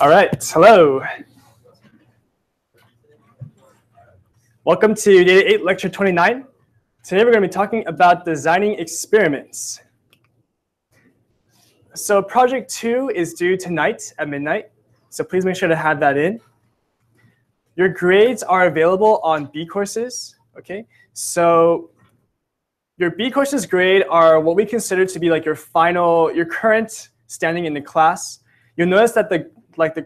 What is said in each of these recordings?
All right, hello. Welcome to Data 8, Lecture 29. Today we're going to be talking about designing experiments. So project 2 is due tonight at midnight, so please make sure to have that in. Your grades are available on B courses, okay? So your B courses grade are what we consider to be like your current standing in the class. You'll notice that the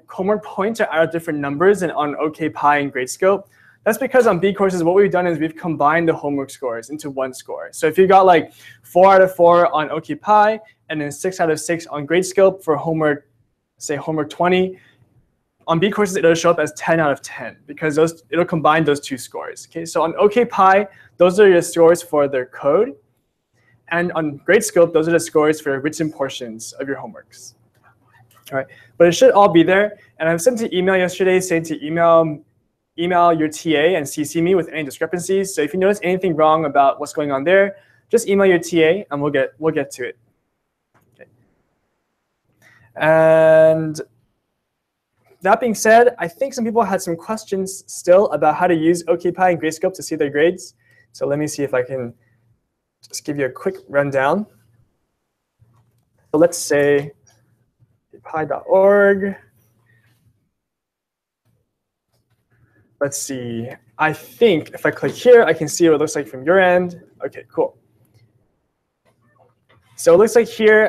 homework points are out of different numbers and on OKPy and Gradescope. That's because on B courses, what we've done is we've combined the homework scores into one score. So if you got like 4 out of 4 on OKPy and then 6 out of 6 on Gradescope for homework, say homework 20, on B courses it'll show up as 10 out of 10 because it'll combine those two scores. Okay, so on OKPy, those are your scores for their code, and on Gradescope, those are the scores for written portions of your homeworks. All right, but it should all be there. And I sent an email yesterday saying to email your TA and CC me with any discrepancies. So if you notice anything wrong about what's going on there, just email your TA and we'll get to it. Okay. And that being said, I think some people had some questions still about how to use OKPy and Gradescope to see their grades. So let me see if I can just give you a quick rundown. So let's say pi.org. Let's see. I think if I click here, I can see what it looks like from your end. OK, cool. So it looks like here,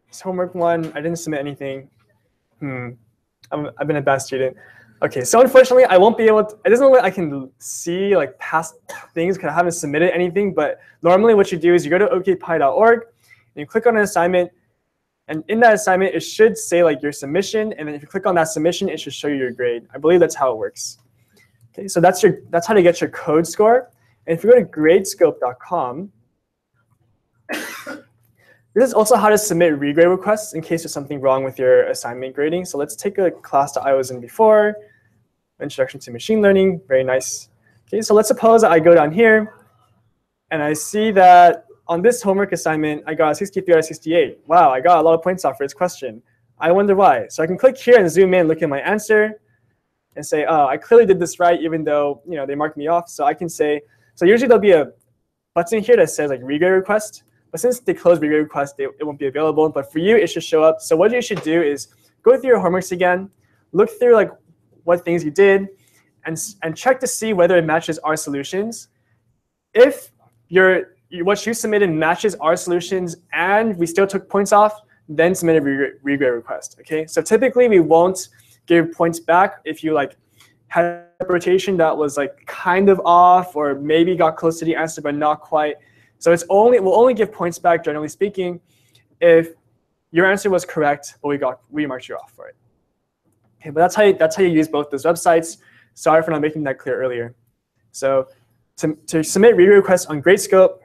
it's homework 1. I didn't submit anything. I've been a bad student. OK, so unfortunately, I won't be able to. It doesn't look like I can see like past things because I haven't submitted anything. But normally, what you do is you go to okpi.org and you click on an assignment. And in that assignment, it should say like your submission. And then if you click on that submission, it should show you your grade. I believe that's how it works. Okay, so that's how to get your code score. And if you go to gradescope.com, this is also how to submit regrade requests in case there's something wrong with your assignment grading. So let's take a class that I was in before, Introduction to Machine Learning. Very nice. Okay, so let's suppose that I go down here, and I see that on this homework assignment, I got a 63 out of 68. Wow, I got a lot of points off for this question. I wonder why. So I can click here and zoom in, look at my answer, and say, oh, I clearly did this right, even though they marked me off. So I can say, so usually there'll be a button here that says like regrade request. But since they closed regrade request, it won't be available. But for you, it should show up. So what you should do is go through your homeworks again, look through like what things you did, and check to see whether it matches our solutions. If what you submitted matches our solutions and we still took points off, then submit a regrade request. Okay, so typically we won't give points back if you like had a interpretation that was like kind of off or maybe got close to the answer but not quite. So we'll only give points back, generally speaking, if your answer was correct but we marked you off for it. Okay, but that's how you use both those websites. Sorry for not making that clear earlier. So to submit regrade requests on Gradescope,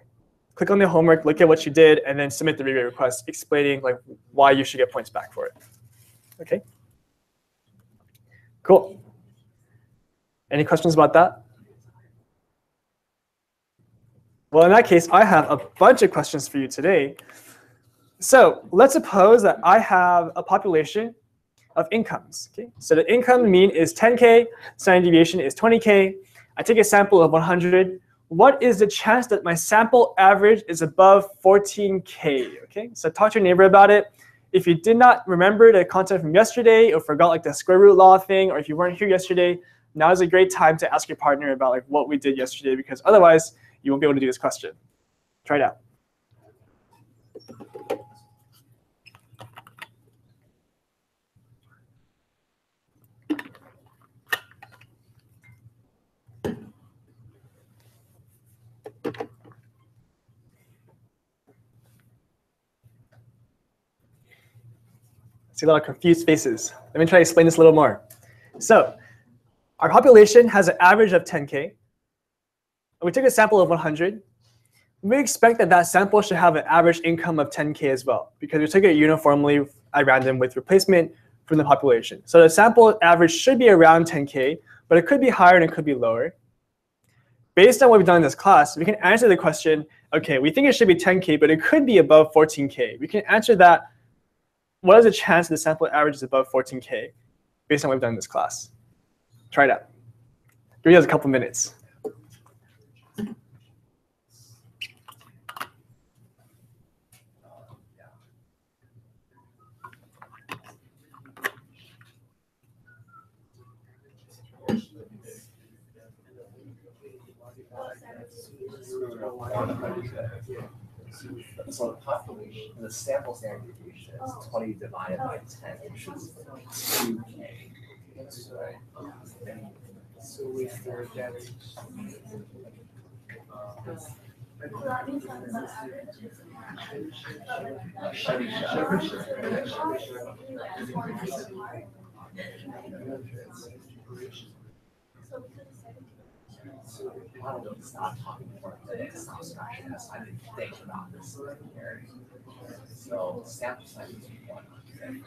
click on the homework, look at what you did, and then submit the regrade request explaining like why you should get points back for it. Okay. Cool. Any questions about that? Well, in that case, I have a bunch of questions for you today. So let's suppose that I have a population of incomes. Okay? So the income mean is 10K, standard deviation is 20K. I take a sample of 100. What is the chance that my sample average is above 14K? Okay, so talk to your neighbor about it. If you did not remember the content from yesterday or forgot like the square root law thing, or if you weren't here yesterday, now is a great time to ask your partner about like what we did yesterday, because otherwise you won't be able to do this question. Try it out. See a lot of confused faces. Let me try to explain this a little more. So our population has an average of 10K. We took a sample of 100. We expect that that sample should have an average income of 10K as well, because we took it uniformly at random with replacement from the population. So the sample average should be around 10K, but it could be higher and it could be lower. Based on what we've done in this class, we can answer the question, OK, we think it should be 10K, but it could be above 14K. We can answer that. What is the chance the sample average is above 14K? based on what we've done in this class. Try it out. Give you guys a couple minutes. So the population, the sample standard deviation is 20 divided by 10, which is 2K. Right? So with the that. I don't know, stop talking for a minute. It's not structured. I didn't think about this here. So sample size is 100.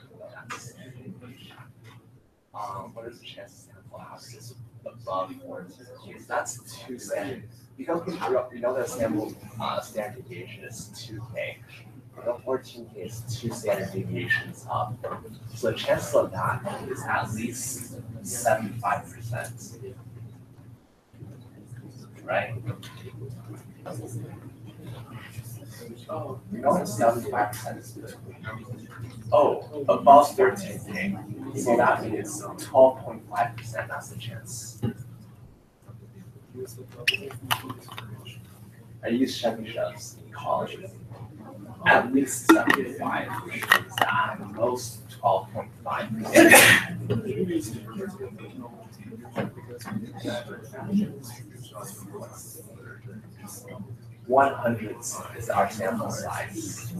What is the chance of sample averages above 14? That's 2 standard. Because we know that sample standard deviation is 2K. You know 14K is 2 standard deviations up. So the chance of that is at least 75%. Right? Oh, you know 75% is good. Oh, above 13K. So that means 12.5%. That's the chance. I use Chevyshev's in college. At least 75, which means that at most 12.5%. 100 is our sample size.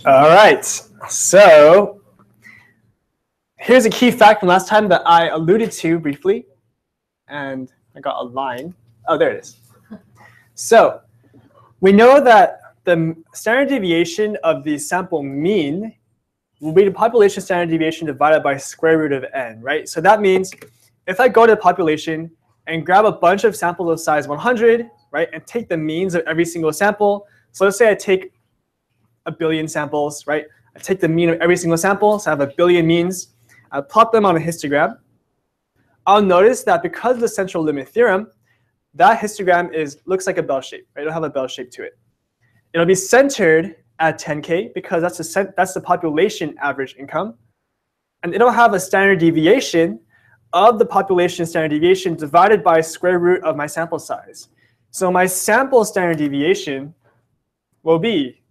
All right, so here's a key fact from last time that I alluded to briefly, and I got a line. Oh, there it is. So we know that the standard deviation of the sample mean will be the population standard deviation divided by square root of n, right? So that means if I go to the population and grab a bunch of samples of size 100, right, and take the means of every single sample. So let's say I take 1 billion samples, right? I take the mean of every single sample, so I have 1 billion means. I plot them on a histogram. I'll notice that because of the central limit theorem, that histogram looks like a bell shape, right? It'll have a bell shape to it. It'll be centered at 10K because that's the population average income. And it'll have a standard deviation of the population standard deviation divided by square root of my sample size. So my sample standard deviation will be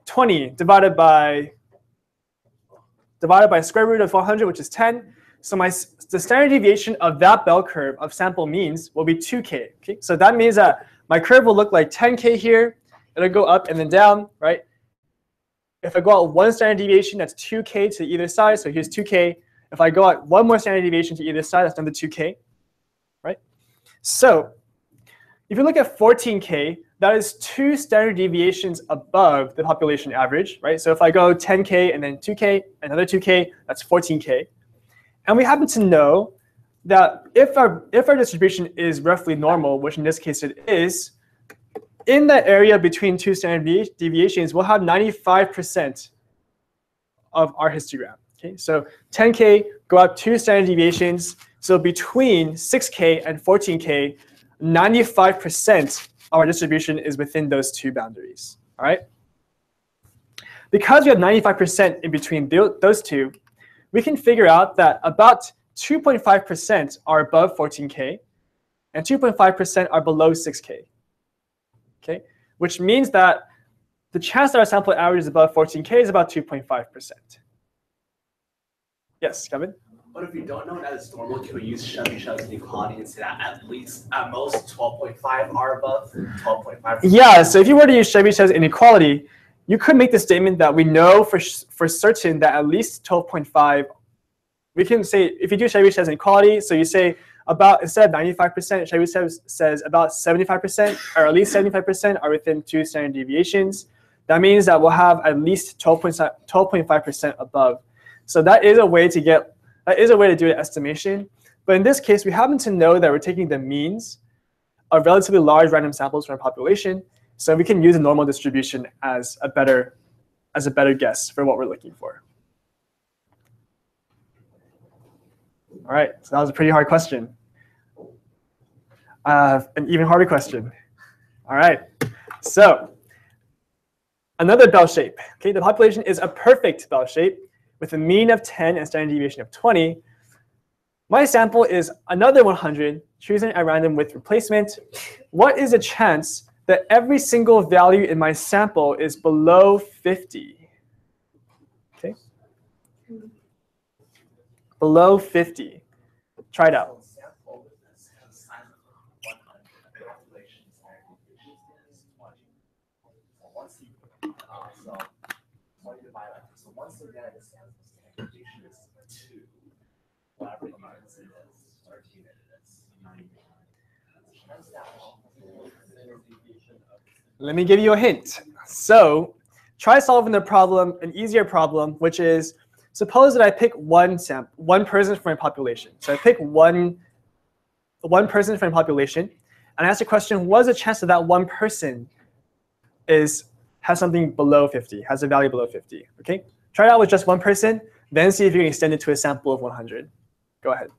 20 divided by square root of 100, which is 10. So the standard deviation of that bell curve of sample means will be 2K. Okay? So that means that my curve will look like 10K here. It'll go up and then down, right? If I go out 1 standard deviation, that's 2K to either side. So here's 2K. If I go out 1 more standard deviation to either side, that's another 2K, right? So if you look at 14K, that is 2 standard deviations above the population average, right? So if I go 10K and then 2K, another 2K, that's 14K. And we happen to know that if our distribution is roughly normal, which in this case it is, in that area between 2 standard deviations, we'll have 95% of our histogram. Okay, so 10K, go up 2 standard deviations. So between 6K and 14K, 95% of our distribution is within those 2 boundaries. All right. Because we have 95% in between those 2, we can figure out that about 2.5% are above 14K, and 2.5% are below 6K. Okay, which means that the chance that our sample average is above 14K is about 2.5%. Yes, Kevin? But if we don't know that it's normal, can we use Chevyshev's inequality and say that at most 12.5 are above 12.5%? Yeah, so if you were to use Chevyshev's inequality, you could make the statement that we know for certain that at least 12.5, we can say, if you do Chevyshev's inequality, so you say about, instead of 95%, Chevyshev says about 75%, or at least 75% are within 2 standard deviations. That means that we'll have at least 12.5% above. So that is a way to do an estimation. But in this case, we happen to know that we're taking the means of relatively large random samples from our population. So we can use a normal distribution as a better guess for what we're looking for. All right, so that was a pretty hard question. An even harder question. All right, so another bell shape. Okay, the population is a perfect bell shape with a mean of 10 and standard deviation of 20. My sample is another 100, chosen at random with replacement. What is the chance that every single value in my sample is below 50? Okay, below 50. Try it out. Sample has a size of 100. The population standard deviation is 20. So once you so 20 divided by 2. So once you get the sample standard deviation is 2. Whatever the units it is, 13 it is. Let me give you a hint. So try solving the problem, an easier problem, which is suppose that I pick one person from my population. So I pick one person from my population, and I ask the question: what is the chance that that one person has something below 50, has a value below 50? Okay, try it out with just one person, then see if you can extend it to a sample of 100. Go ahead.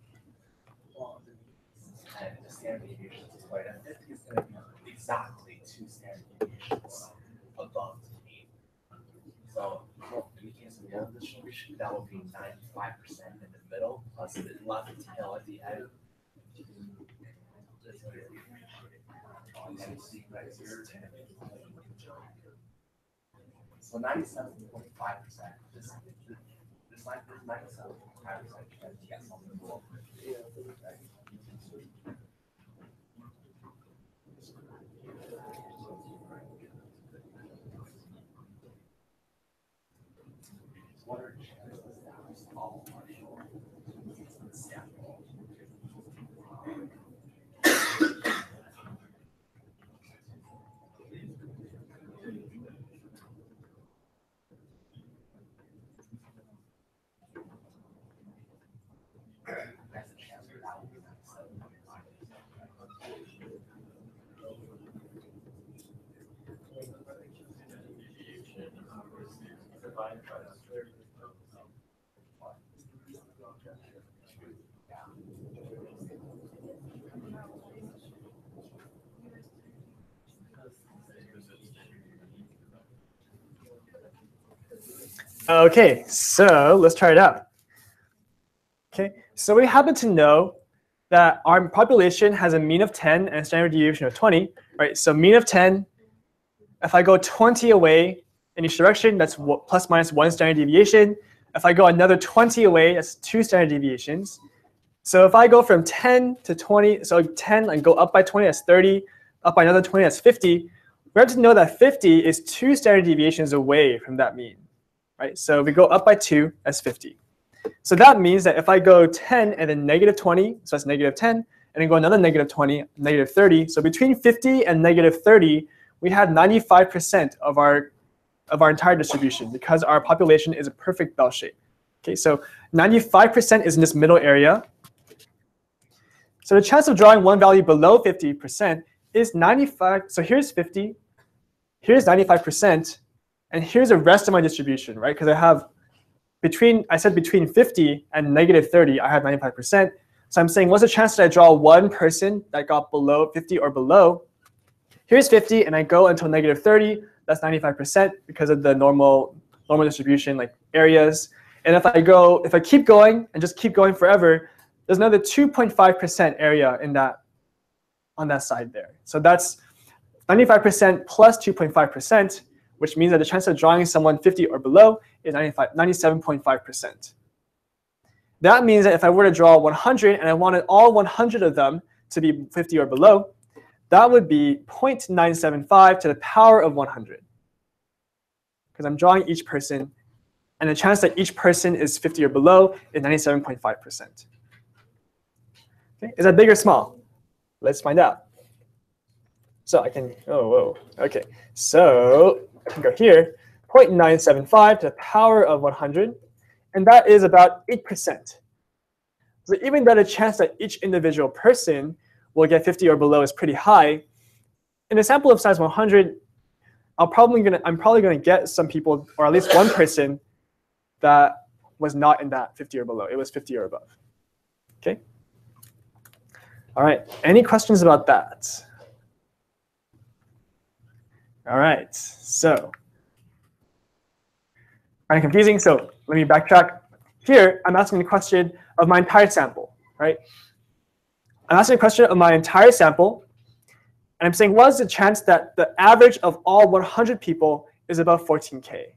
Well, the standard deviation is quite, and 50 is going to be exactly 2 standard deviations above the mean. So in the case of the other distribution, that will be 95% in the middle plus the left tail at the end. So 97.5%. This line is 97.5% chance to get something below 50. What are the chances that it's all partial sample? That's a chance for that one. Okay, so let's try it out. Okay, so we happen to know that our population has a mean of 10 and a standard deviation of 20, right? So mean of 10, if I go 20 away in each direction, that's plus minus 1 standard deviation. If I go another 20 away, that's 2 standard deviations. So if I go from 10 to 20, so 10 and go up by 20, that's 30, up by another 20, that's 50. We have to know that 50 is 2 standard deviations away from that mean, right? So if we go up by 2, that's 50. So that means that if I go 10 and then negative 20, so that's negative 10, and then go another negative 20, negative 30. So between 50 and negative 30, we had 95% of our entire distribution because our population is a perfect bell shape. Okay, so 95% is in this middle area. So the chance of drawing one value below 50% is 95. So here's 50, here's 95%, and here's the rest of my distribution, right? Because I have I said between 50 and negative 30, I have 95%. So I'm saying, what's the chance that I draw one person that got below 50 or below? Here's 50, and I go until negative 30. That's 95% because of the normal distribution, like areas. And if I keep going and just keep going forever, there's another 2.5% area on that side there. So that's 95% plus 2.5%, which means that the chance of drawing someone 50 or below is 97.5%. That means that if I were to draw 100 and I wanted all 100 of them to be 50 or below, that would be 0.975 to the power of 100. Because I'm drawing each person, and the chance that each person is 50 or below is 97.5%. Okay, is that big or small? Let's find out. So I can, okay. So I can go here, 0.975 to the power of 100, and that is about 8%. So even though the chance that each individual person will get 50 or below is pretty high, in a sample of size 100, I'm probably gonna get some people, or at least one person, that was not in that 50 or below. It was 50 or above. Okay. All right. Any questions about that? All right. So, kind of confusing. So let me backtrack. Here, I'm asking the question of my entire sample, right? I'm asking a question of my entire sample, and I'm saying, what is the chance that the average of all 100 people is about 14K?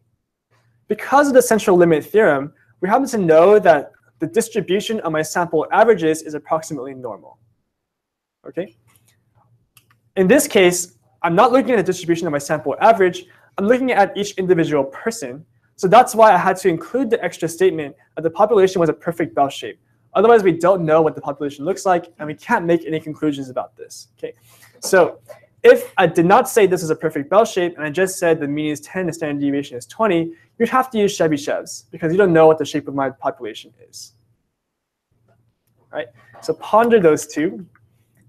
Because of the central limit theorem, we happen to know that the distribution of my sample averages is approximately normal. Okay. In this case, I'm not looking at the distribution of my sample average. I'm looking at each individual person. So that's why I had to include the extra statement that the population was a perfect bell shape. Otherwise, we don't know what the population looks like, and we can't make any conclusions about this. Okay. So if I did not say this is a perfect bell shape, and I just said the mean is 10, the standard deviation is 20, you'd have to use Chebyshev's because you don't know what the shape of my population is. All right. So ponder those two,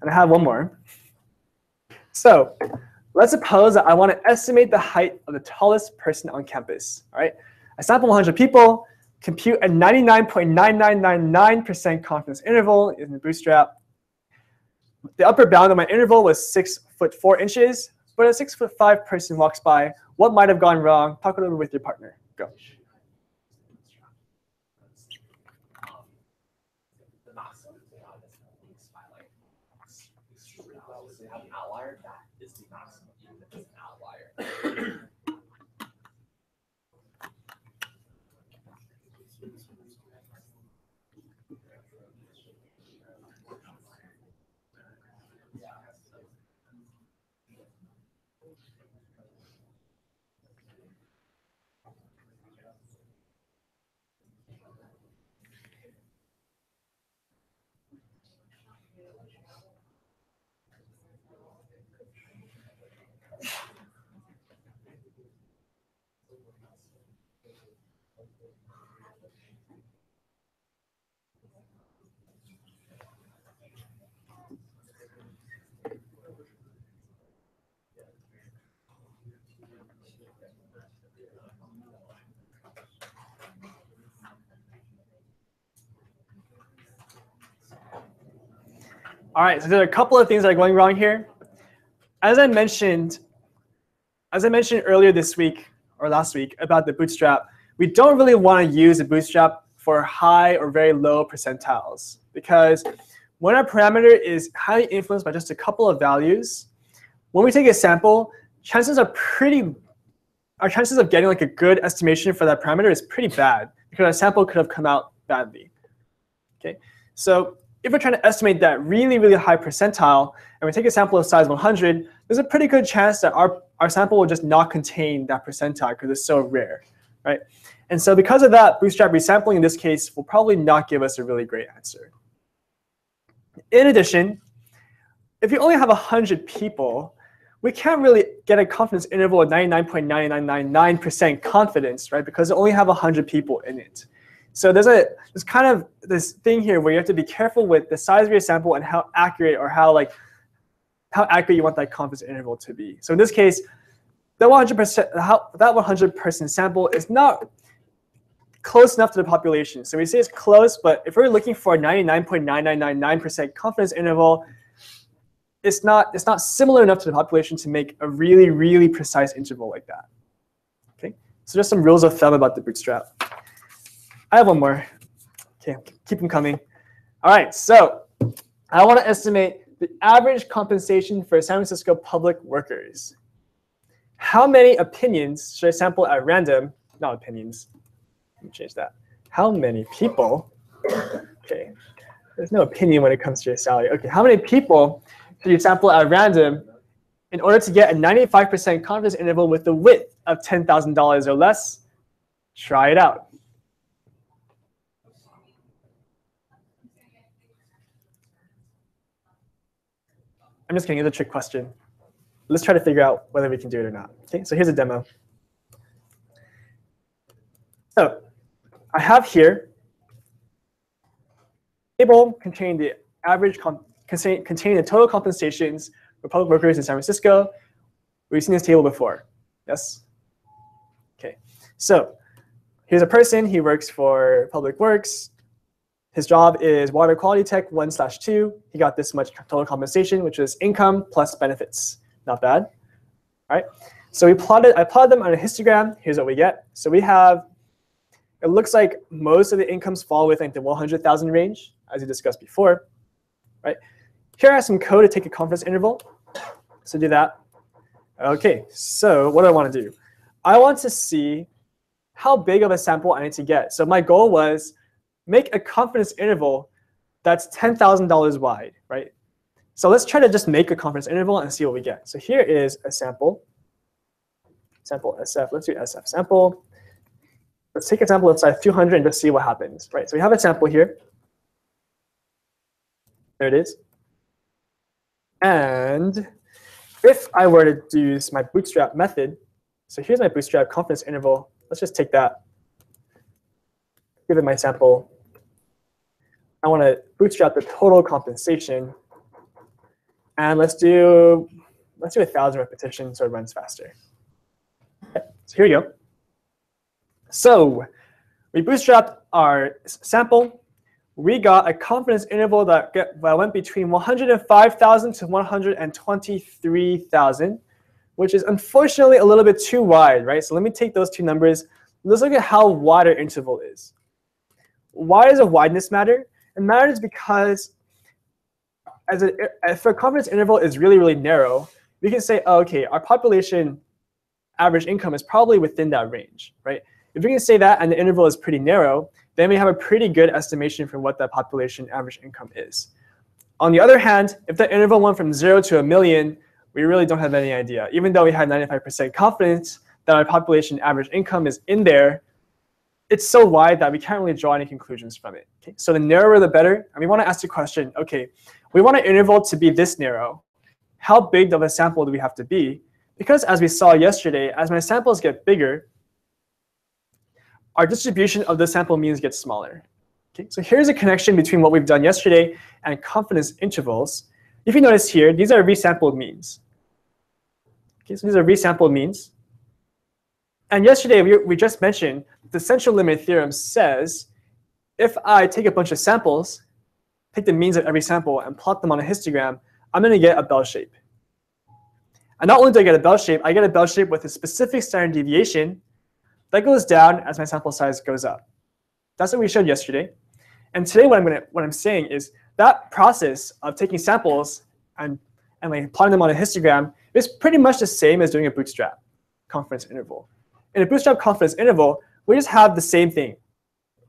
and I have one more. So let's suppose that I want to estimate the height of the tallest person on campus. All right. I sample 100 people, compute a 99.9999% confidence interval in the bootstrap. The upper bound of my interval was 6'4", but a 6'5" person walks by. What might have gone wrong? Talk it over with your partner. Go. Outlier, that is the maximum, even if it's an outlier. All right, so there are a couple of things that are going wrong here. As I mentioned earlier this week or last week about the bootstrap, we don't really want to use the bootstrap for high or very low percentiles because when our parameter is highly influenced by just a couple of values, when we take a sample, our chances of getting like a good estimation for that parameter is pretty bad because our sample could have come out badly. Okay, so if we're trying to estimate that really, really high percentile, and we take a sample of size 100, there's a pretty good chance that our sample will just not contain that percentile because it's so rare, right? And so because of that, bootstrap resampling in this case will probably not give us a really great answer. In addition, if you only have 100 people, we can't really get a confidence interval of 99.9999% confidence, right? Because we only have 100 people in it. So there's kind of this thing here where you have to be careful with the size of your sample and how accurate or how accurate you want that confidence interval to be. So in this case, that 100-person sample is not close enough to the population. So we say it's close, but if we're looking for a 99.9999% confidence interval, it's not similar enough to the population to make a really, really precise interval like that. Okay, so just some rules of thumb about the bootstrap. I have one more. Okay, keep them coming. All right, so I want to estimate the average compensation for San Francisco public workers. How many opinions should I sample at random? Not opinions. Let me change that. How many people? Okay, there's no opinion when it comes to your salary. Okay, how many people should you sample at random in order to get a 95% confidence interval with the width of $10,000 or less? Try it out. I'm just kidding, it's a trick question. Let's try to figure out whether we can do it or not. Okay, so here's a demo. So I have here a table containing the average containing the total compensations for public workers in San Francisco. We've seen this table before. Yes? Okay. So here's a person. He works for Public Works. His job is water quality tech 1/2. He got this much total compensation, which is income plus benefits. Not bad. All right. So I plotted them on a histogram. Here's what we get. So we have, it looks like most of the incomes fall within the 100,000 range, as we discussed before. Right. Here I have some code to take a confidence interval. So do that. OK, so what do I want to do? I want to see how big of a sample I need to get. So my goal was make a confidence interval that's $10,000 wide, right? So let's try to just make a confidence interval and see what we get. So here is a sample. Sample SF. Let's do SF sample. Let's take a sample of size 200 and just see what happens, right? So we have a sample here. There it is. And if I were to do my bootstrap method, so here's my bootstrap confidence interval. Let's just take that, give it my sample. I want to bootstrap the total compensation. And let's do 1,000 repetitions so it runs faster. Okay, so here we go. So we bootstrapped our sample. We got a confidence interval that went between 105,000 to 123,000, which is unfortunately a little bit too wide, right? So let me take those two numbers. Let's look at how wide our interval is. Why does the wideness matter? It matters because if a confidence interval is really, really narrow, we can say, oh, OK, our population average income is probably within that range, right? If we can say that and the interval is pretty narrow, then we have a pretty good estimation for what that population average income is. On the other hand, if the interval went from 0 to 1 million, we really don't have any idea. Even though we had 95% confidence that our population average income is in there, it's so wide that we can't really draw any conclusions from it. Okay? So the narrower, the better. And we want to ask the question, OK, we want an interval to be this narrow. How big of a sample do we have to be? Because as we saw yesterday, as my samples get bigger, our distribution of the sample means gets smaller. Okay? So here's a connection between what we've done yesterday and confidence intervals. If you notice here, these are resampled means. Okay, so these are resampled means. And yesterday, we just mentioned the central limit theorem says if I take a bunch of samples, take the means of every sample, and plot them on a histogram, I'm going to get a bell shape. And not only do I get a bell shape, I get a bell shape with a specific standard deviation that goes down as my sample size goes up. That's what we showed yesterday. And today, what I'm saying is that process of taking samples and like plotting them on a histogram is pretty much the same as doing a bootstrap confidence interval. In a bootstrap confidence interval, we just have the same thing.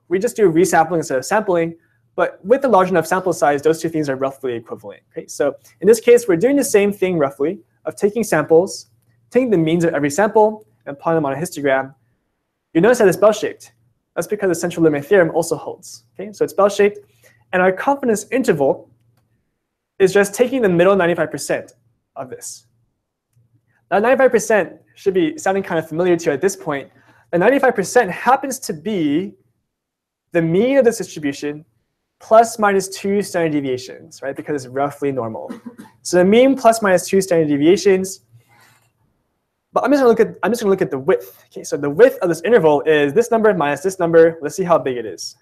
We just do resampling instead of sampling. But with a large enough sample size, those two things are roughly equivalent. Okay? So in this case, we're doing the same thing roughly of taking samples, taking the means of every sample, and plotting them on a histogram. You notice that it's bell-shaped. That's because the central limit theorem also holds. Okay? So it's bell-shaped. And our confidence interval is just taking the middle 95% of this. Now 95% should be sounding kind of familiar to you at this point. And 95% happens to be the mean of this distribution plus minus 2 standard deviations, right? Because it's roughly normal. So the mean plus minus 2 standard deviations. But I'm just going to look at the width. Okay, so the width of this interval is this number minus this number. Let's see how big it is.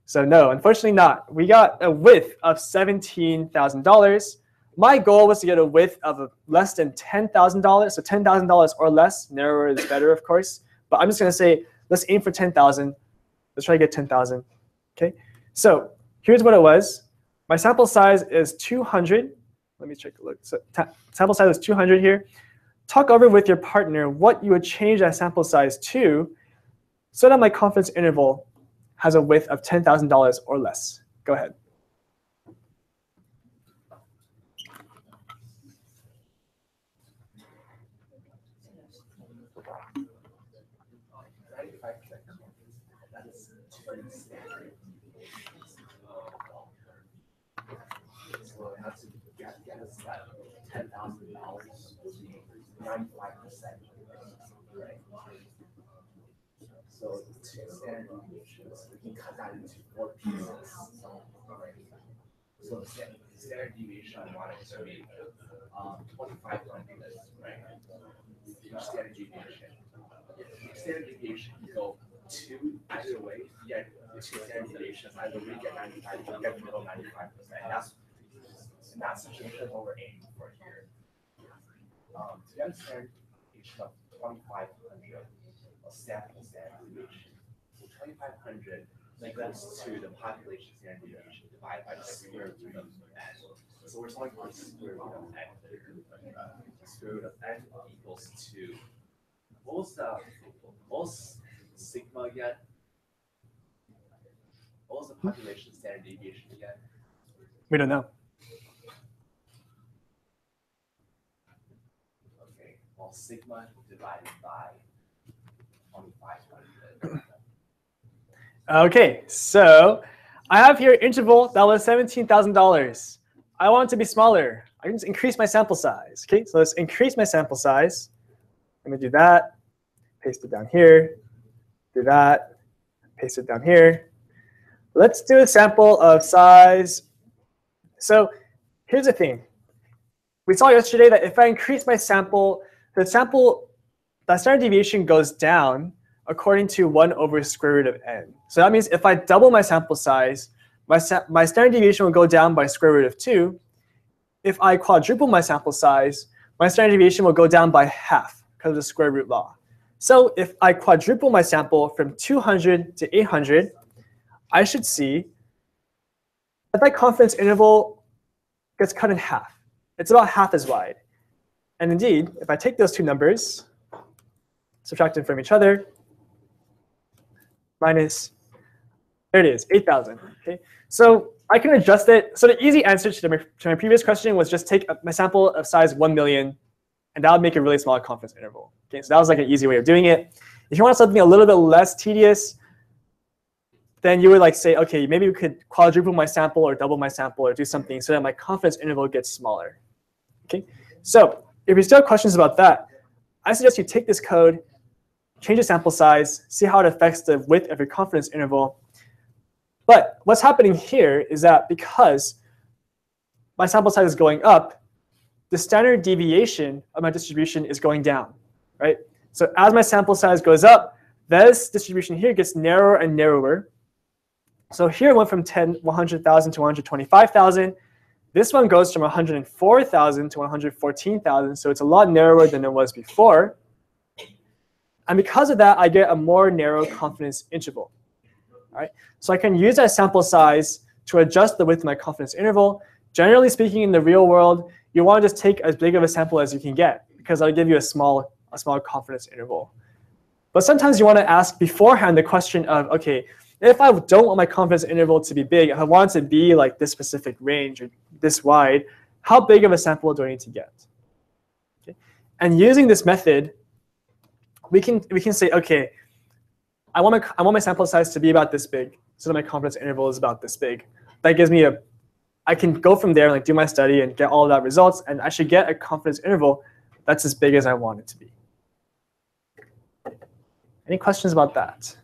So no, unfortunately not. We got a width of $17,000. My goal was to get a width of less than $10,000. So $10,000 or less. Narrower is better, of course. But I'm just going to say, let's aim for 10,000. Let's try to get 10,000. Okay. So here's what it was. My sample size is 200. Let me take a look. So sample size is 200 here. Talk over with your partner what you would change that sample size to so that my confidence interval has a width of $10,000 or less. Go ahead. $10,000, 95%. Right. So two standard deviations, we can cut that into 4 pieces. Right. So the standard deviation I want it to be 2,500, right? Each standard deviation. If standard deviation can go 2 either way, yeah, if two standard deviations, either we get 95, we get below 95%. And that's the situation what we're aiming for here. To get a standard deviation of 2,500, a sample standard deviation. So 2,500 equals to the population standard deviation divided by the square root of n. So we're talking about the square root of n here. The square root of n equals to, what was sigma again? What was the population standard deviation again? We don't know. Okay, well, sigma divided by 2,500. Okay, so I have here interval that was $17,000. I want it to be smaller. I can just increase my sample size. Okay, so let's increase my sample size. Let me do that. Paste it down here. Do that. Paste it down here. Let's do a sample of size. So here's the thing. We saw yesterday that if I increase my sample, the standard deviation goes down according to 1 over square root of n. So that means if I double my sample size, my standard deviation will go down by square root of 2. If I quadruple my sample size, my standard deviation will go down by half because of the square root law. So if I quadruple my sample from 200 to 800, I should see that my confidence interval gets cut in half. It's about half as wide. And indeed, if I take those two numbers, subtract them from each other, minus, there it is, 8,000. Okay, so I can adjust it. So the easy answer to my previous question was just take my sample of size 1 million, and that would make a really small confidence interval. Okay, so that was like an easy way of doing it. If you want something a little bit less tedious, then you would like say, okay, maybe we could quadruple my sample or double my sample or do something so that my confidence interval gets smaller. Okay, so if you still have questions about that, I suggest you take this code, change the sample size, see how it affects the width of your confidence interval. But what's happening here is that because my sample size is going up, the standard deviation of my distribution is going down, right? So as my sample size goes up, this distribution here gets narrower and narrower. So here it went from 100,000 to 125,000. This one goes from 104,000 to 114,000. So it's a lot narrower than it was before. And because of that, I get a more narrow confidence interval. All right? So I can use that sample size to adjust the width of my confidence interval. Generally speaking, in the real world, you want to just take as big of a sample as you can get, because that'll give you a small confidence interval. But sometimes you want to ask beforehand the question of, OK, if I don't want my confidence interval to be big, if I want it to be like this specific range or this wide, how big of a sample do I need to get? Okay. And using this method, we can say, OK, I want my sample size to be about this big, so that my confidence interval is about this big. That gives me I can go from there and like do my study and get all of that results, and I should get a confidence interval that's as big as I want it to be. Any questions about that?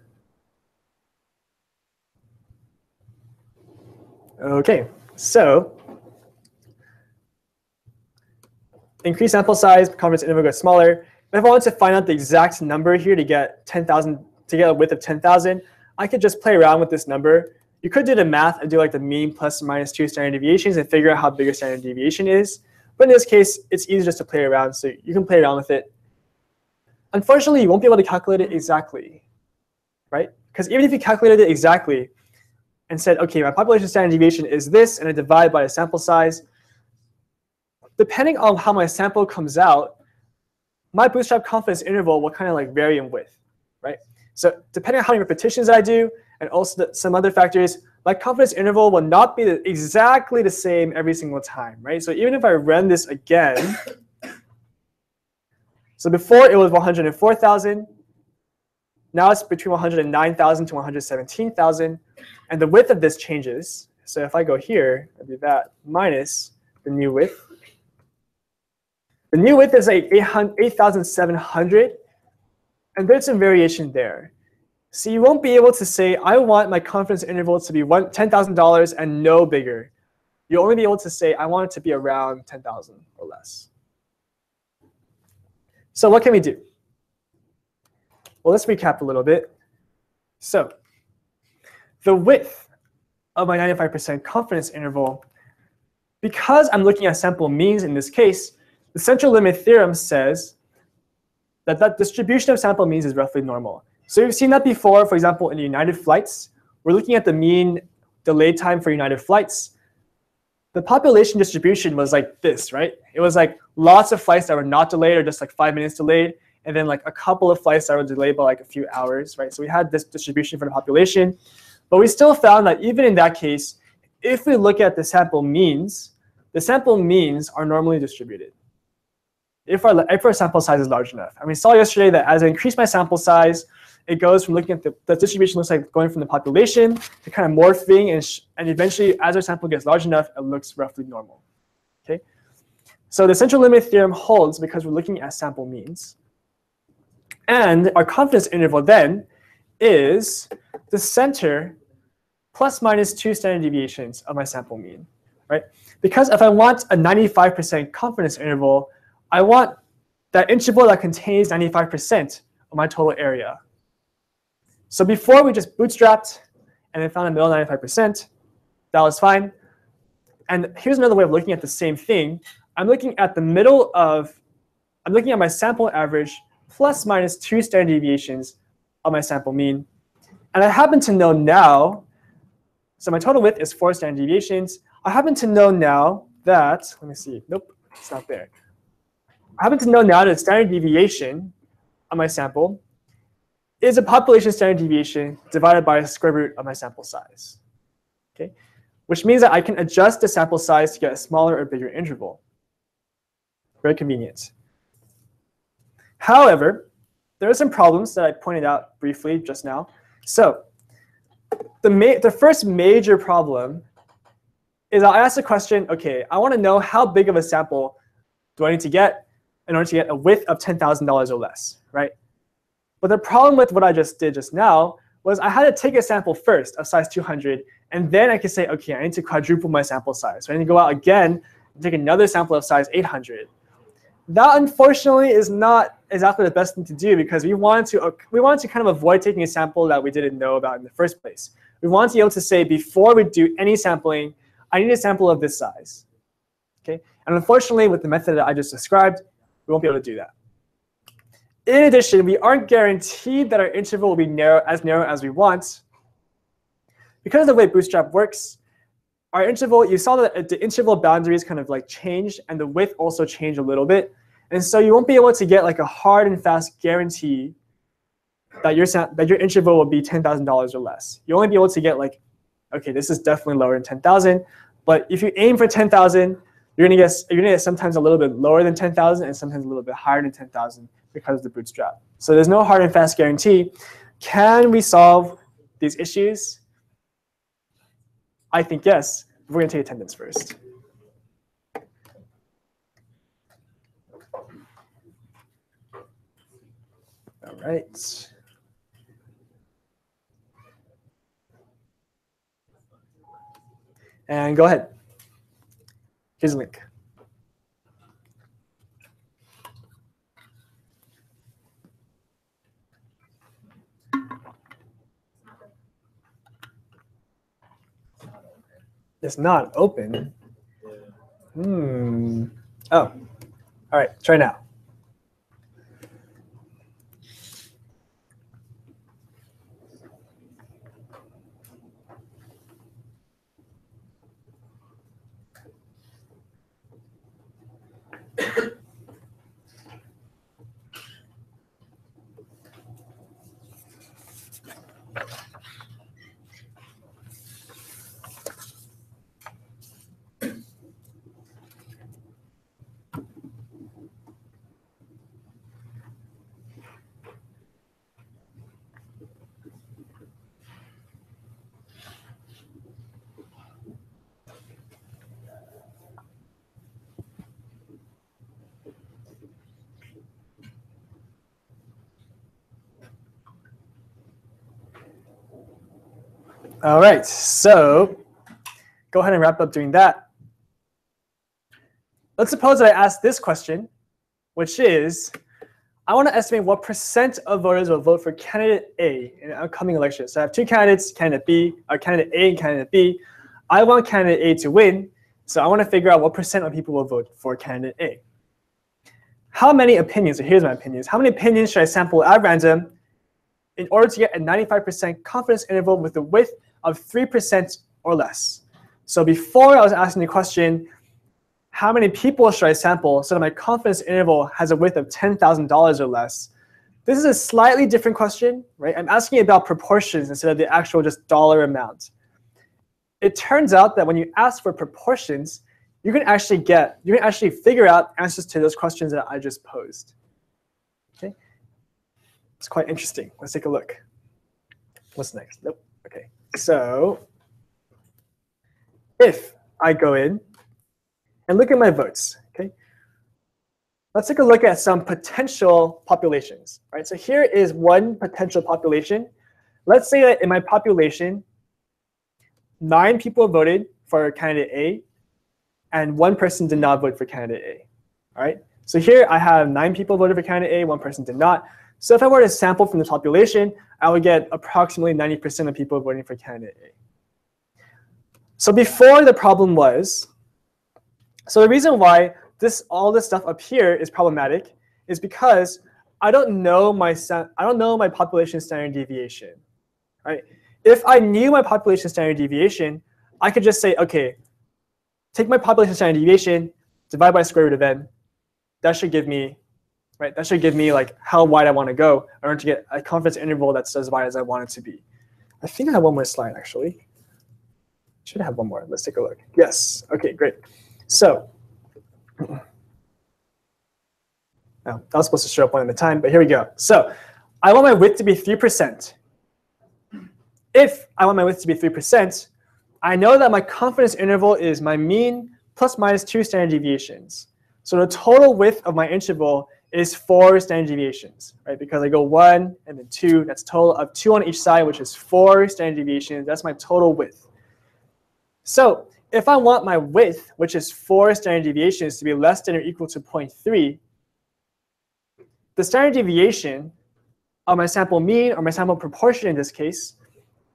OK, so increase sample size, confidence interval gets smaller. If I want to find out the exact number here to get 10,000, to get a width of 10,000, I could just play around with this number. You could do the math and do like the mean plus or minus 2 standard deviations and figure out how big a standard deviation is. But in this case, it's easy just to play around, so you can play around with it. Unfortunately, you won't be able to calculate it exactly, right? Because even if you calculated it exactly and said, OK, my population standard deviation is this, and I divide by a sample size, depending on how my sample comes out, my bootstrap confidence interval will kind of like vary in width, right? So depending on how many repetitions I do, and also some other factors, my confidence interval will not be exactly the same every single time, right? So even if I run this again, so before it was 104,000, now it's between 109,000 to 117,000, and the width of this changes. So if I go here, I do that minus the new width. The new width is like 8,700, and there's some variation there. So you won't be able to say, I want my confidence interval to be $10,000 and no bigger. You'll only be able to say, I want it to be around 10,000 or less. So what can we do? Well, let's recap a little bit. So the width of my 95% confidence interval, because I'm looking at sample means in this case, the central limit theorem says that that distribution of sample means is roughly normal. So you've seen that before, for example, in United flights. We're looking at the mean delay time for United flights. The population distribution was like this, right? It was like lots of flights that were not delayed or just like 5 minutes delayed, and then like a couple of flights that were delayed by like a few hours, right? So we had this distribution for the population, but we still found that even in that case, if we look at the sample means are normally distributed if our sample size is large enough. And we saw yesterday that as I increase my sample size, it goes from looking at the distribution looks like going from the population to kind of morphing, and eventually, as our sample gets large enough, it looks roughly normal. Okay, so the central limit theorem holds because we're looking at sample means, and our confidence interval then is the center plus minus 2 standard deviations of my sample mean, right? Because if I want a 95% confidence interval, I want that interval that contains 95% of my total area. So before we just bootstrapped and then found a middle 95%, that was fine. And here's another way of looking at the same thing. I'm looking at my sample average plus minus 2 standard deviations of my sample mean. And I happen to know now, so my total width is 4 standard deviations. I happen to know now that, let me see, nope, it's not there. I happen to know now that standard deviation of my sample is a population standard deviation divided by the square root of my sample size. Okay, which means that I can adjust the sample size to get a smaller or bigger interval. Very convenient. However, there are some problems that I pointed out briefly just now. So the first major problem is I'll ask the question, okay, I want to know how big of a sample do I need to get in order to get a width of $10,000 or less, right? But the problem with what I just did just now was I had to take a sample first of size 200, and then I could say, okay, I need to quadruple my sample size. So I need to go out again and take another sample of size 800. That, unfortunately, is not exactly the best thing to do because we wanted to kind of avoid taking a sample that we didn't know about in the first place. We want to be able to say, before we do any sampling, I need a sample of this size. Okay? And unfortunately, with the method that I just described, we won't be able to do that. In addition, we aren't guaranteed that our interval will be narrow as we want. Because of the way Bootstrap works, our interval, you saw that the interval boundaries kind of like changed, and the width also changed a little bit. And so you won't be able to get like a hard and fast guarantee that your interval will be $10,000 or less. You'll only be able to get like, okay, this is definitely lower than 10,000. But if you aim for 10,000, you're gonna get sometimes a little bit lower than 10,000 and sometimes a little bit higher than 10,000 because of the Bootstrap. So there's no hard and fast guarantee. Can we solve these issues? I think yes. We're going to take attendance first. All right. And go ahead. Here's the link. It's not open. Oh, all right, try now. All right, so go ahead and wrap up doing that. Let's suppose that I ask this question, which is, I want to estimate what % of voters will vote for candidate A in an upcoming election. So I have two candidates, candidate A and candidate B. I want candidate A to win, so I want to figure out what % of people will vote for candidate A. How many opinions, so here's my opinions, how many opinions should I sample at random in order to get a 95% confidence interval with a width of 3% or less? So before I was asking the question, how many people should I sample so that my confidence interval has a width of $10,000 or less? This is a slightly different question, right? I'm asking about proportions instead of the actual just dollar amount. It turns out that when you ask for proportions, you can actually figure out answers to those questions that I just posed. Okay, it's quite interesting. Let's take a look. What's next? Nope. Okay, so if I go in and look at my votes, okay? Let's take a look at some potential populations, right? So here is one potential population. Let's say that in my population, 9 people voted for candidate A, and 1 person did not vote for candidate A, all right? So here I have 9 people voted for candidate A, 1 person did not. So if I were to sample from the population, I would get approximately 90% of people voting for candidate A. So before the problem was, so the reason why all this stuff up here is problematic is because I don't know my population standard deviation, right? If I knew my population standard deviation, I could just say, okay, take my population standard deviation, divide by square root of n. That should give me, right? That should give me like how wide I want to go in order to get a confidence interval that's as wide as I want it to be. I think I have one more slide actually. Should have one more. Let's take a look. Yes. Okay, great. So, oh, that was supposed to show up one at a time, but here we go. So, I want my width to be 3%. If I want my width to be 3%, I know that my confidence interval is my mean plus minus 2 standard deviations. So the total width of my interval is 4 standard deviations, right? Because I go 1 and then 2. That's a total of 2 on each side, which is 4 standard deviations. That's my total width. So if I want my width, which is 4 standard deviations, to be less than or equal to 0.3, the standard deviation of my sample mean, or my sample proportion in this case,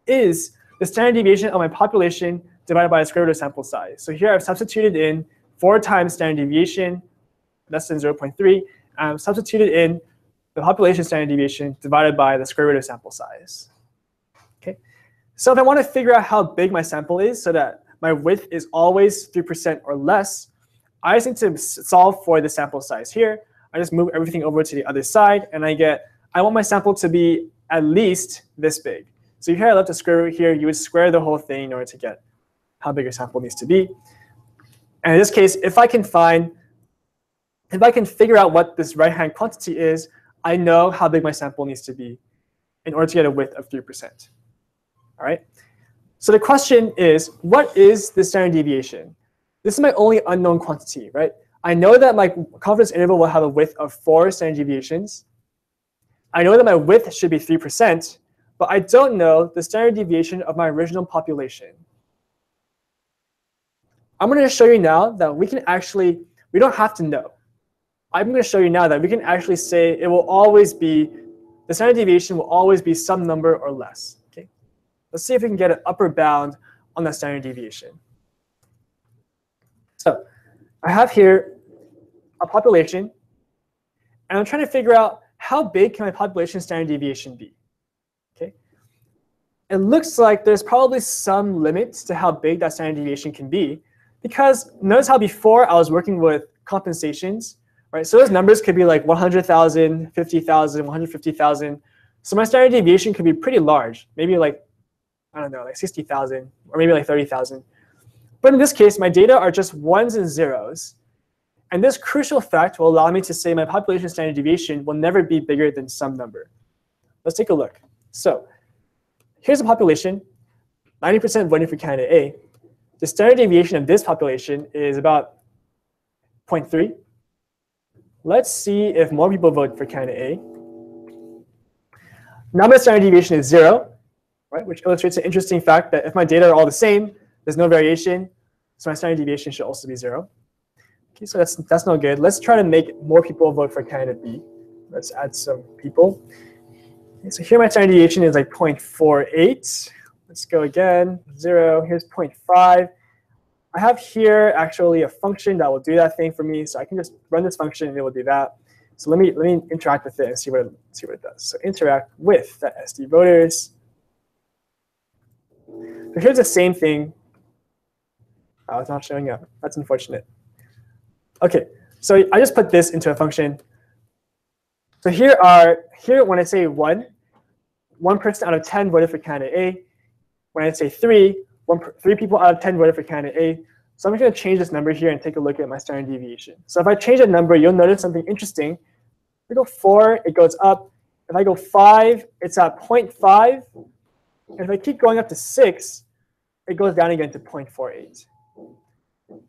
is the standard deviation of my population divided by the square root of sample size. So here I've substituted in 4 times standard deviation less than 0.3. I've substituted in the population standard deviation divided by the square root of sample size. Okay. So if I want to figure out how big my sample is so that my width is always 3% or less, I just need to solve for the sample size here. I just move everything over to the other side, and I want my sample to be at least this big. So here I left a square root here. You would square the whole thing in order to get how big your sample needs to be. And in this case, if I can figure out what this right-hand quantity is, I know how big my sample needs to be in order to get a width of 3%. All right. So the question is, what is the standard deviation? This is my only unknown quantity, right? I know that my confidence interval will have a width of 4 standard deviations. I know that my width should be 3%, but I don't know the standard deviation of my original population. I'm going to show you now that we don't have to know. I'm going to show you now that we can actually say the standard deviation will always be some number or less. Okay? Let's see if we can get an upper bound on that standard deviation. So I have here a population, and I'm trying to figure out how big can my population standard deviation be. Okay? It looks like there's probably some limits to how big that standard deviation can be, because notice how before I was working with compensations, right? So those numbers could be like 100,000, 50,000, 150,000. So my standard deviation could be pretty large, maybe like, I don't know, like 60,000 or maybe like 30,000. But in this case, my data are just ones and zeros. And this crucial fact will allow me to say my population standard deviation will never be bigger than some number. Let's take a look. So here's a population, 90% voting for candidate A. The standard deviation of this population is about 0.3. Let's see if more people vote for candidate A. Now my standard deviation is 0, right? Which illustrates an interesting fact that if my data are all the same, there's no variation, so my standard deviation should also be 0. Okay, so that's no good. Let's try to make more people vote for candidate B. Let's add some people. Okay, so here my standard deviation is like 0.48. Let's go again, 0. Here's 0.5. I have here actually a function that will do that thing for me. So I can just run this function and it will do that. So let me interact with it and see what it does. So interact with the SD voters. So here's the same thing. Oh, it's not showing up. That's unfortunate. OK, so I just put this into a function. So here when I say 1 person out of 10 voted for candidate A. When I say 3 people out of 10 voted for candidate A. So I'm just going to change this number here and take a look at my standard deviation. So if I change a number, you'll notice something interesting. If I go 4, it goes up. If I go 5, it's at 0.5. And if I keep going up to 6, it goes down again to 0.48.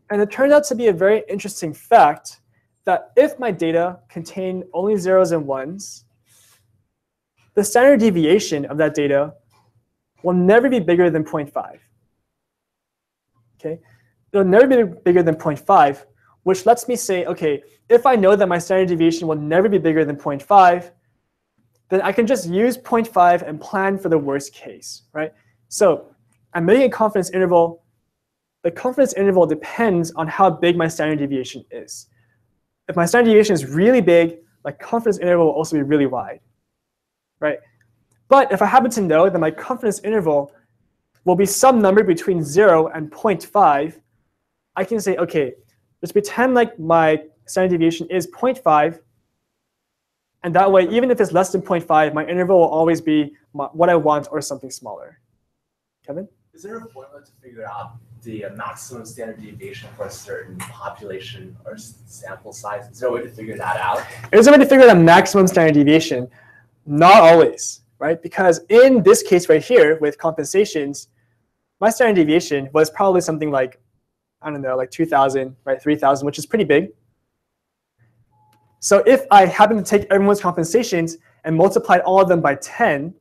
And it turns out to be a very interesting fact that if my data contain only zeros and ones, the standard deviation of that data will never be bigger than 0.5. Okay? It'll never be bigger than 0.5, which lets me say, OK, if I know that my standard deviation will never be bigger than 0.5, then I can just use 0.5 and plan for the worst case, right? So I'm making a confidence interval. The confidence interval depends on how big my standard deviation is. If my standard deviation is really big, my confidence interval will also be really wide, right? But if I happen to know that my confidence interval will be some number between 0 and 0.5, I can say, OK, just pretend like my standard deviation is 0.5. And that way, even if it's less than 0.5, my interval will always be what I want or something smaller. Kevin? Is there a formula to figure out the maximum standard deviation for a certain population or sample size? Is there a way to figure that out? There's a way to figure out the maximum standard deviation. Not always, right? Because in this case right here with compensations, my standard deviation was probably something like, I don't know, like 2,000, right? 3,000, which is pretty big. So if I happen to take everyone's compensations and multiplied all of them by 10,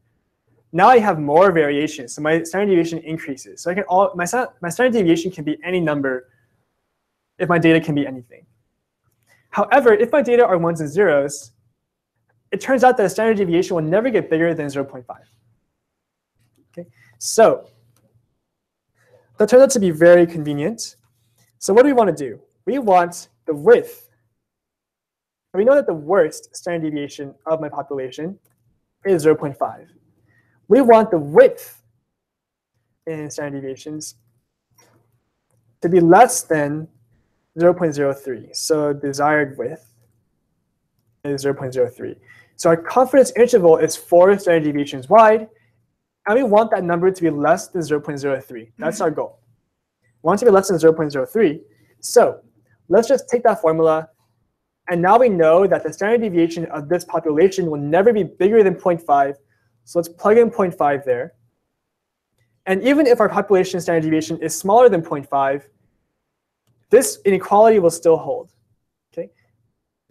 now I have more variation. So my standard deviation increases. So my standard deviation can be any number if my data can be anything. However, if my data are ones and zeros, it turns out that the standard deviation will never get bigger than 0.5. Okay? So that turns out to be very convenient. So what do we want to do? We want the width. And we know that the worst standard deviation of my population is 0.5. We want the width in standard deviations to be less than 0.03. So desired width is 0.03. So our confidence interval is 4 standard deviations wide, and we want that number to be less than 0.03. That's our goal. We want it to be less than 0.03. So let's just take that formula, and now we know that the standard deviation of this population will never be bigger than 0.5. So let's plug in 0.5 there. And even if our population standard deviation is smaller than 0.5, this inequality will still hold. Okay?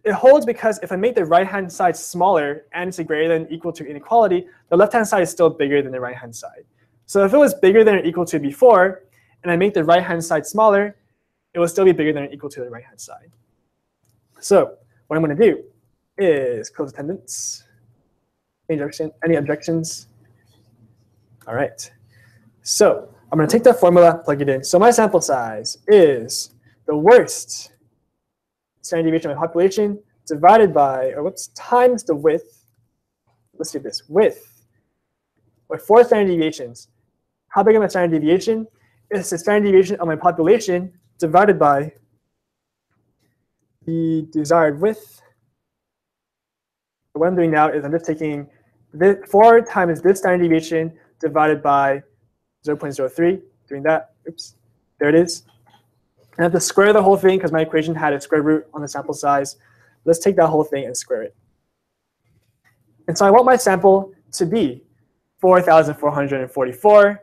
It holds because if I make the right-hand side smaller and it's greater than or equal to inequality, the left-hand side is still bigger than the right-hand side. So if it was bigger than or equal to before, and I make the right-hand side smaller, it will still be bigger than or equal to the right-hand side. So what I'm going to do is close attendance. Any objections? All right. So I'm going to take that formula, plug it in. So my sample size is the worst standard deviation of my population divided by, times the width. Let's do this. Width with 4 standard deviations. How big is my standard deviation? It's the standard deviation of my population divided by the desired width. So what I'm doing now is I'm just taking 4 times this standard deviation divided by 0.03. Doing that. Oops. There it is. I have to square the whole thing because my equation had a square root on the sample size. Let's take that whole thing and square it. And so I want my sample to be 4,444.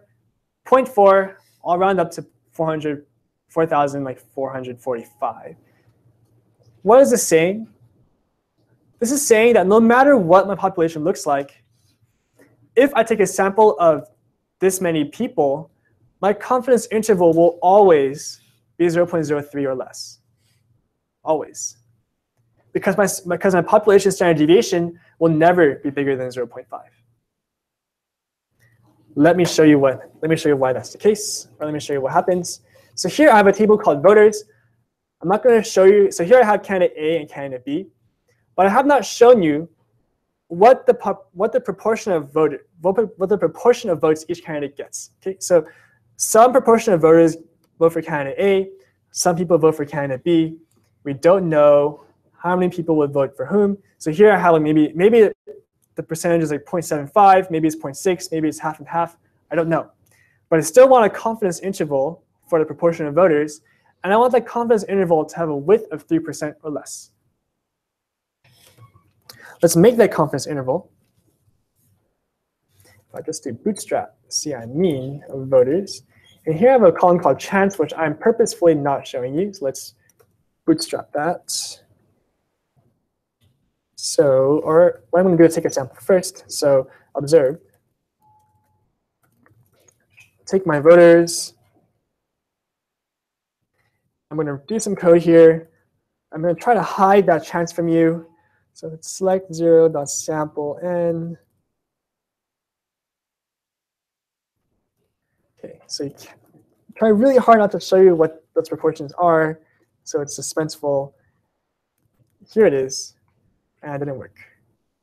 0.4, I'll round up to 4,445. What is this saying? This is saying that no matter what my population looks like, if I take a sample of this many people, my confidence interval will always be 0.03 or less. Always. because my population standard deviation will never be bigger than 0.5. Let me show you why that's the case, or let me show you what happens. So here I have a table called voters. I'm not going to show you. So here I have candidate A and candidate B, but I have not shown you what the proportion of votes each candidate gets. Okay, so some proportion of voters vote for candidate A, some people vote for candidate B. We don't know how many people would vote for whom. So here I have like maybe the percentage is like 0.75, maybe it's 0.6, maybe it's half and half. I don't know, but I still want a confidence interval for the proportion of voters, and I want that confidence interval to have a width of 3% or less. Let's make that confidence interval. If I just do bootstrap CI mean of voters, and here I have a column called chance, which I'm purposefully not showing you. So let's bootstrap that. So, or what I'm going to do is take a sample first. So observe. Take my voters. I'm going to do some code here. I'm going to try to hide that chance from you. So let's select 0.sample_n. Okay, so you try really hard not to show you what those proportions are, so it's suspenseful. Here it is, and it didn't work.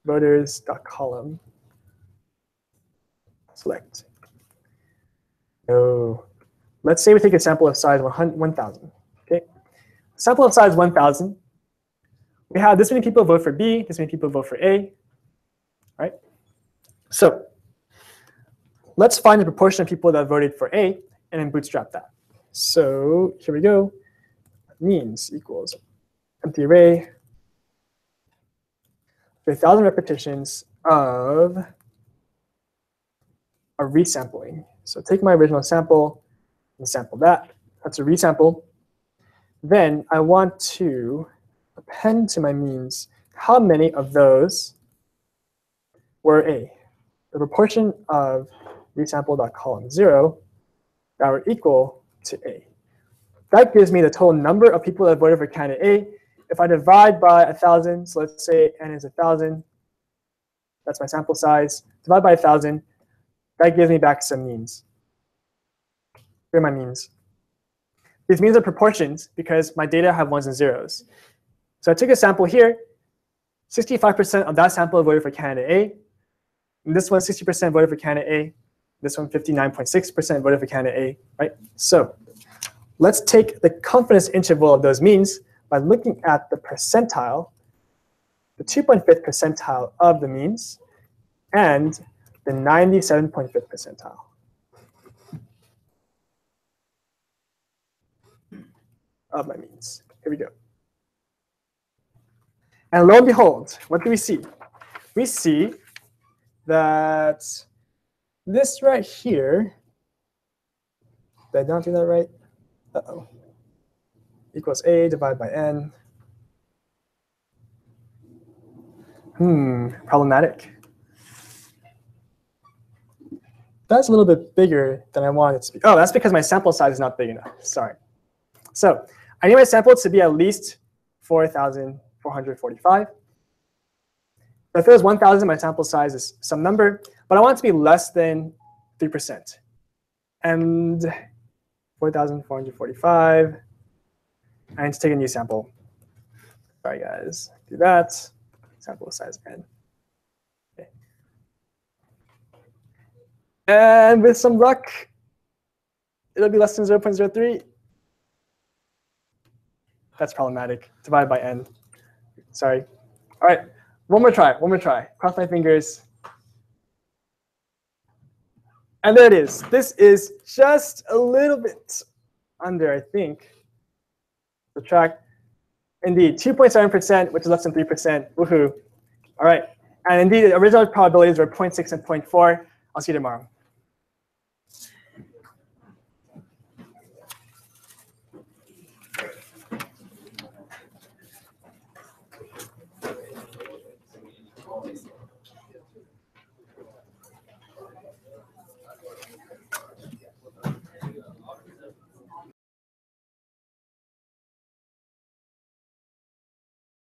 Voters.column. Select. No. Let's say we take a sample of size 1,000. Okay, sample of size 1,000. We have this many people vote for B, this many people vote for A, right? So let's find the proportion of people that voted for A and then bootstrap that. So here we go. Means equals empty array for 1,000 repetitions of a resampling. So take my original sample and sample that. That's a resample. Then I want to append to my means how many of those were A. The proportion of resample.column0 that were equal to A. That gives me the total number of people that voted for candidate A. If I divide by 1,000, so let's say n is 1,000, that's my sample size. Divide by 1,000, that gives me back some means. Here are my means. These means are proportions because my data have ones and zeros. So I took a sample here. 65% of that sample voted for candidate A. And this one, 60% voted for candidate A. This one, 59.6% voted for candidate A, right? So let's take the confidence interval of those means by looking at the percentile, the 2.5th percentile of the means, and the 97.5th percentile. Of my means. Here we go. And lo and behold, what do we see? We see that this right here, did I not do that right? Uh-oh. Equals A divided by n. Problematic. That's a little bit bigger than I wanted it to be. Oh, that's because my sample size is not big enough. Sorry. So I need my sample to be at least 4,445. If it was 1,000, my sample size is some number, but I want it to be less than 3%. And 4,445. I need to take a new sample. Sorry, guys. Do that. Sample size n. Okay. And with some luck, it'll be less than 0.03. That's problematic. Divided by n. Sorry. All right. One more try. Cross my fingers. And there it is. This is just a little bit under, I think. Subtract. Indeed, 2.7%, which is less than 3%. Woohoo. All right. And indeed, the original probabilities were 0.6 and 0.4. I'll see you tomorrow.